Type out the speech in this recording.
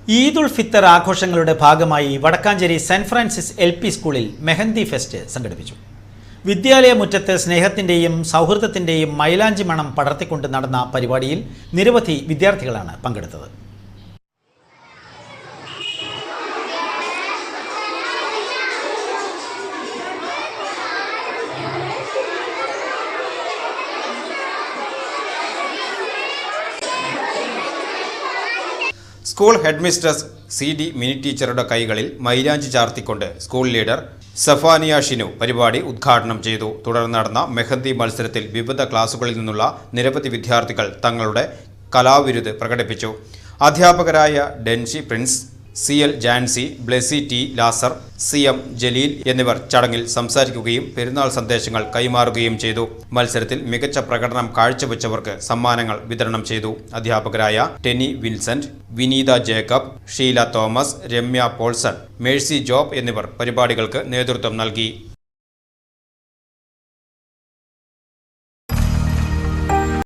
ഈദ് ഉൽ ഫിത്തർ ആഘോഷങ്ങളുടെ ഭാഗമായി Vadakkanchery saint Francis LP സ്കൂളിൽ മെഹന്തി ഫെസ്റ്റ് സംഘടിപ്പിച്ചു. വിദ്യാലയ മുറ്റത്ത് സ്നേഹത്തിന്റെയും സൗഹൃദത്തിന്റെയും മൈലാഞ്ചി മണം പടർത്തിക്കൊണ്ട് നടന്ന പരിപാടിയിൽ നിരവധി വിദ്യാർത്ഥികളാണ് പങ്കെടുത്തത്. സ്കൂൾ ഹെഡ്മിസ്ട്രസ് CD മിനി ടീച്ചറുടെ കൈകളിൽ മൈലാഞ്ചി ചാർത്തിക്കൊണ്ട് സ്കൂൾ ലീഡർ സഫാനിയ ഷിനു പരിപാടി ഉദ്ഘാടനം ചെയ്തു. തുടർന്ന് നടന്ന മെഹന്തി മത്സരത്തിൽ വിവിധ ക്ലാസുകളിൽ നിന്നുള്ള നിരവധി വിദ്യാർത്ഥികൾ തങ്ങളുടെ കലാവിരുത് പ്രകടിപ്പിച്ചു. അധ്യാപകരായ Densy Prince, CL Jancy, Blessy T Lazar, CM Jaleel എന്നിവർ ചടങ്ങിൽ സംസാരിക്കുകയും പെരുന്നാൾ സന്ദേശങ്ങൾ കൈമാറുകയും ചെയ്തു. മത്സരത്തിൽ മികച്ച പ്രകടനം കാഴ്ചവെച്ചവർക്ക് സമ്മാനങ്ങൾ വിതരണം ചെയ്തു. അധ്യാപകരായ ടെനി വിൻസെന്റ്, വിനീത ജേക്കബ്, ഷീല തോമസ്, രമ്യ പോൾസൺ, മേഴ്സി ജോബ് എന്നിവർ പരിപാടികൾക്ക് നേതൃത്വം നൽകി.